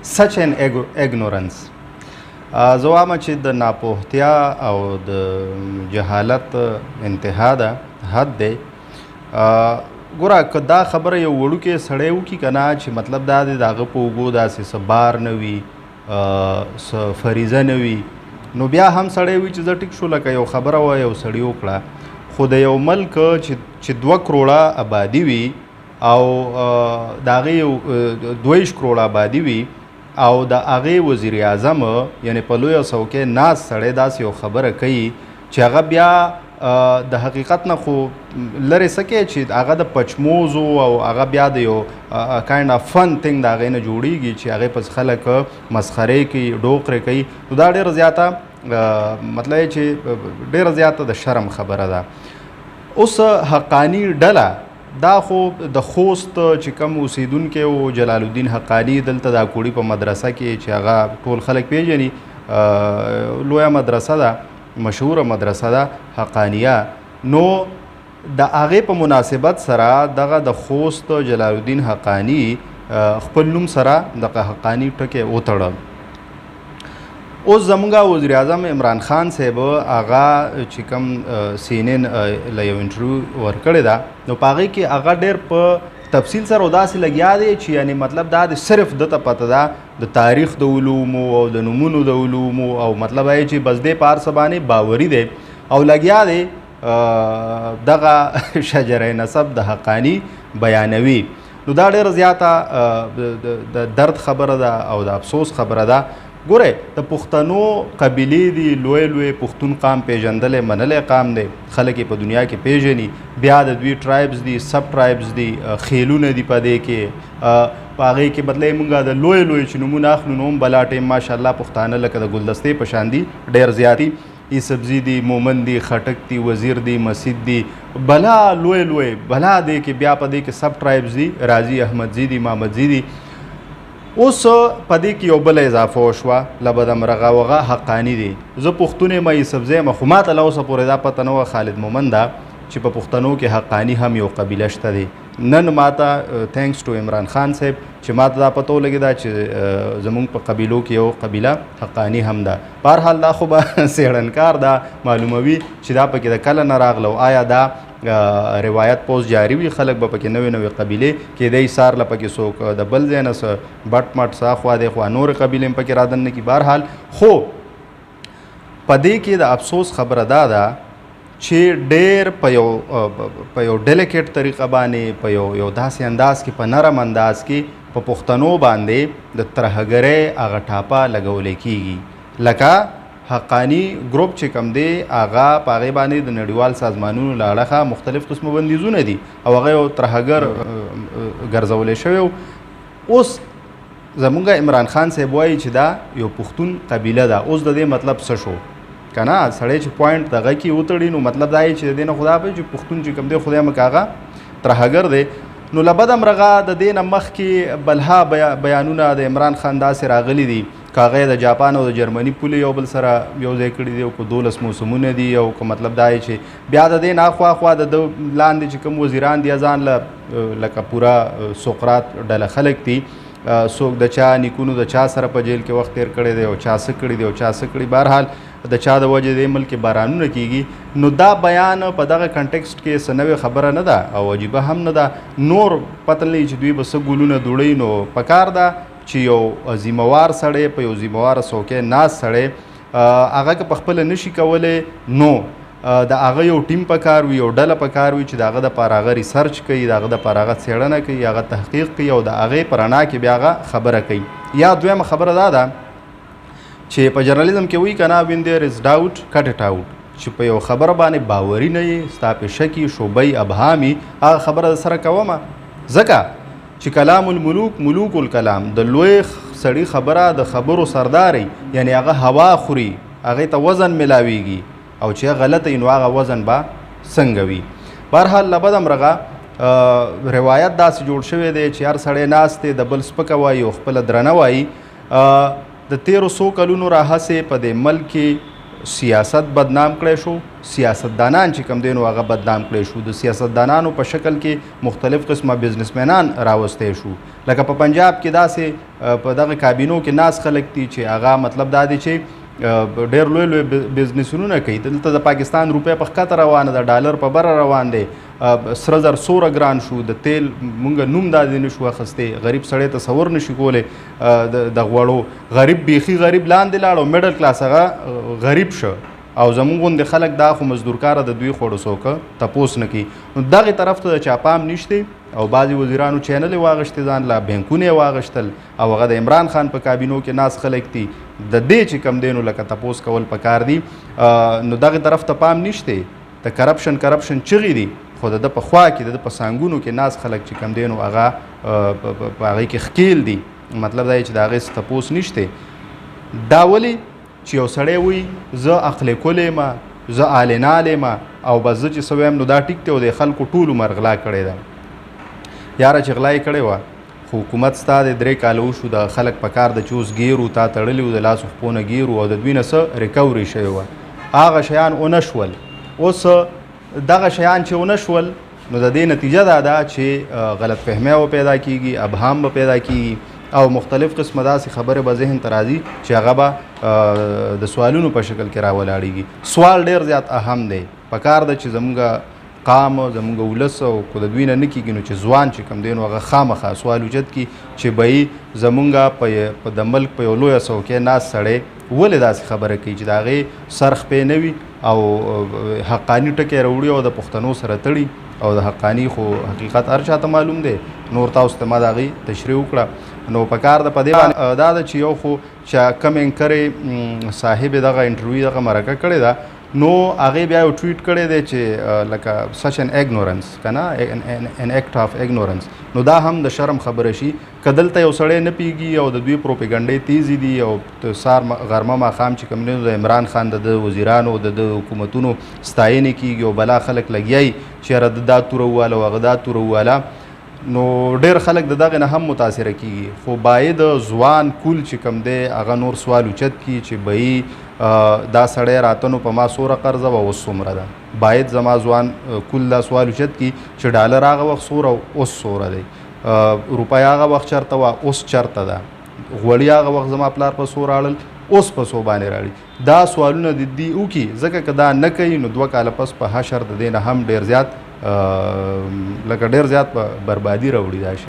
such an ignorance. زه وایم چې د ناپوهتیا او د جهالت انتها ده، حد دی. ګوره که دا خبره یو وړوکی سړی وکړي که نه چې مطلب دا دی د هغه په اوږو داسې څه بار نه وي، څه فریضه نه وي، نو بیا هم سړی وي چې زه ټیک شو لکه یو خبره وه یو سړي وکړه. خو د یو ملک چې 2 کروړه آبادي وي او د هغې 22 کروړه آبادي وي او د هغې وزیر اعظم یعنې په لویه څوکۍ ناست سړی داسې یو خبره کوي چې هغه بیا د حقیقت نه خو لرې څه کوي چې هغه د پچموزو او هغه بیا د یو کاینډ اف فن تھنګ د هغې نه جوړیږي چې هغې پس خلک مسخرې کوي، ډوقرې کوي. نو دا ډېره زیاته مطلب یې چې ډېره زیاته د شرم خبره ده. اوس حقاني ډله دا خو د خوست چې کوم اوسیدونکی و جلال الدین حقاني، دلته دا کوړي په مدرسه کې چې هغه ټول خلک پیژني، لویه مدرسه ده، مشهوره مدرسه ده حقانیه. نو د هغې په مناسبت سره دغه د خوست جلال الدین حقاني خپل نوم سره دغه حقاني ټکی وتړه. اوس زمونږ وزیر اعظم عمران خان صاحب هغه چې کوم CNN له یو انټرویو ورکړې ده، نو په هغې کې هغه ډېر په تفصیل سره داسې لګیا دی چې یعنې مطلب دا د صرف دته پته ده د تاریخ د علومو او د نومونو د علومو، او مطلب یې چې بس دې په هر څه باندې باوري دی او لګیا دی دغه شجره نسب د حقاني بیانوي. نو دا ډېره زیاته د درد خبره ده او د افسوس خبره ده. ګوره د پښتنو قبیلې دي، لوی لوی پښتون قام پیژندلی منلی قام دی، خلک یې په دنیا کې پیژني. بیا د دوی ټرایبز دي، سب ټرایبز دي، خیلونه دي په دې کې، په هغې کې مطلب موږ د لوی لوی چې نومونه اخلو نو هم بلا ټیم ماشاءالله پښتانه لکه د ګلدستې په شان دي، ډېر زیات دي. ایسبزي دي، مومن دي، خټک دي، وزیر دي، مسید دي، بلا لوی لوی بلا دی کې بیا په دې کې سب ټرایبز دي، راضي احمدزي دي، محمدزي دي. اوس په دې کې یو بله اضافه وشوه، لبدمرغه وغه حقاني دي. زه پښتون یم، یوسفزی یم، خو ماته له اوسه پورې دا پته نه وه خالد مومند ده چې په پښتنو کې حقاني هم یو قبیله شته دی. نن ماته تھینکس ټو عمران خان صاحب چې ماته دا پته ولګېده چې زمونږ په قبیلو کې یو قبیله حقاني هم ده. بهرحال دا خو به څېړنکار دا معلوموي چې دا پکې د کله نه راغله، آیا دا روایت پوس جاری وي، خلک به پکې نوې نوې قبیلې کېدی سار له پکې څوک د بل ځای نه څه بټ مټ څه خوا دی خوا نورې قبیلې هم پکې رادننه کي. بهرحال خو په دې کې د افسوس خبره دا ده چې ډېر په یو ډیلیکیټ طریقه باندې په یو داسې انداز کې، په نرم انداز کې په پښتنو باندې د ترهګرۍ هغه ټاپه لګولی کېږي. لکه حقاني ګروپ چې کوم دی هغه په هغې باندې د نړیوال سازمانونو له اړخه مختلف قسمه بندیزونه دي او هغه یو ترهګر ګرځولی شوی. اوس زمونږ عمران خان صاحب وایي چې دا یو پښتون قبیله ده. اوس د دې مطلب څه شو که نه؟ سړی چې پوینټ دغه کې وتړي نو مطلب دا یې چې د دې نه خدا پوهېږي چې پښتون چې کوم دی خدای مکه هغه ترهګر دی. نو له بدمرغه د دې نه مخکې بلها بیانونه د عمران خان داسې راغلي دي که هغه د جاپان او د جرمني پولې یو بل سره یو ځای کړي دي او که 12 موسمونه دي او که مطلب دا چې بیا د دې نه اخوا د لاندې چې کوم وزیران دي ځان لکه پوره سقراط ډله خلک دي، څوک د چا نیکونو د چا سره په جیل کې وخت تیر کړی دی او چا څه کړي دی او چا څه کړي. بهرحال د چا د وجې د ملک بارانونه کیږي. نو دا بیان په دغه کنټیکسټ کې څه نوې خبره نه ده او عجیبه هم نه ده. نور پته لري چې دوی به څه ګلونه دوړوي. نو پکار ده چې یو ذمهوار سړی په یو ذمهواره څوکۍ ناست سړی هغه که پخپله نشي کولی نو د هغه یو ټیم پکار وي، یو ډله پکار وي چې د هغه دپاره هغه ریسرچ کوي، د هغه دپاره هغه څېړنه کوي، هغه تحقیق کوي او د هغې په رڼا کې بیا هغه خبره کوي. یا دویمه خبره دا ده چې په جرنالیزم کې وایي که نه when there is doubt cut it out، چې په یو خبره باندې باوري نه یې، ستا په شکي شوبۍ ابهامي، هغه خبره د سره کومه. ځکه چې کلام الملوک ملوک الکلام، د لوی سړي خبره د خبرو سرداري، یعنی هغه هوا خوري، هغې ته وزن ملاویږي او چې غلطه نو هغه وزن به څنګه وي. بهرحال له بدمرغه روایت داسې جوړ شوی دی چې هر سړی ناست دی د بل سپکه وایي او خپله درنه وایي. د 1300 کلونو راهسې په دې ملک کې سیاست بدنام کړی شو، سیاستدانان چې کوم دی نو هغه بدنام کړی شو. د سیاستدانانو په شکل کې مختلف قسمه بزنسمنان راوستی شو. لکه په پنجاب کې داسې په دغه کابینو کې ناس خلک دي چې هغه مطلب دا دی چې ډېر لوی لوی بزنسونه کوي. دلته د پاکستان روپۍ په ښکته روانه ده، ډالر په بره روان دی، سره زر څومره ګران شو، د تیل مونږ نوم داسې نشو اخیستی، غریب سړی تصور نشي کولی د غوړو غریب بیخي غریب لاندې لاړ او میډل کلاس هغه غریب شه او زمونږ غوندې خلک دا خو مزدور کاره د دوی خوړو څوک تپوس نه کوي. نو دغې طرف ته د چا پام نشتی او بعضې وزیرانو چینل یې واغېښتې ځان له بینکونه یې واغېښتل او هغه د عمران خان په کابینو کې ناس خلک دي. د دې چې کم دی نو لکه تپوس کول پکار دي. نو دغې طرف ته پام نشتی. د کرپشن چغې دي خو د ده په خوا کې د په څانګونو کې ناس خلک چې کم دی نو هغه په هغې کې ښکیل دي. مطلب دا چې د هغې څه تپوس نشتی. دا ولې چې یو سړی وایي زه عقل کل یم، زه آلینال یم او بس زه چې څه وایم نو دا ټیک دی او د خلکو ټول عمر غلا کړې ده. یاره چې غلا یې کړې وه خو حکومت ستا د 3 کاله وشو، د خلک په کار د چې اوس ګیرو تا تړلي وو، د لاسو خپو نه ګیرو او د دوی نه څه ریکوري شوې وه. هغه شیان ونه شول. اوس دغه شیان چې ونه شول نو د دې نتیجه دا ده چې غلط فهمۍ به پیدا کیږي، ابهام به پیدا کیږي او مختلف قسمه داسې خبرې به ذهن ته راځي چې هغه به د سوالونو په شکل کې راولاړېږي. سوال ډېر زیات اهم دی. پکار ده چې زموږ قام زموږ ولس او که د دوی نه نه کېږي نو چې ځوان چې کوم دی نو هغه خامخا سوال اوچت کړي چې بهی زموږ په د ملک په یو لویه څوکۍ ناست سړی ولې داسې خبره کوي چې د هغې سر خپې نه وي او حقاني ټکی راوړي او د پښتنو سره تړي او د حقاني خو حقیقت هر چاته معلوم دی. نور تاسو ته ما د هغې تشریح وکړه. نو په کار ده په دې باندې دا ده چې یو خو چې کوم انکر صاحب دغه انټرویو دغه مرکه کړې ده نو هغې بیا یو ټویټ کړی دی چې لکه سچ ان اګنورنس که نه ان ایکټ آف اګنورنس. نو دا هم د شرم خبره شي که دلته یو سړی نه پیږي او د دوی پروپیګنډې تیزې دي او سار غرمه ماښام چې کوم دی د عمران خان د وزیرانو د حکومتونو ستاینې کیږي او بلا خلک لګیایي چې یاره د دا توره وواله او هغه دا توره وواله نو ډېر خلک د دغې نه هم متاثره کیږي. خو باید ځوان کول چې کوم دی هغه نور سوال اوچت کړي چې بهی دا سړی راته نو په ما څومره قرضه وه اوس څومره ده. باید زما ځوان کول دا سوال اوچت کړي چې ډالر هغه وخت څومره اوس څومره دی، روپۍ هغه وخت چېرته وه اوس چېرته ده، غوړي هغه وخت زما پلار په څو راړل اوس په څو باندې راړي. دا سوالونه د دې وکړي ځکه که دا نه کوي نو 2 کاله پس په حشر د دې نه هم ډېر زیات لکه ډېر زیات بربادي راوړي دا شی.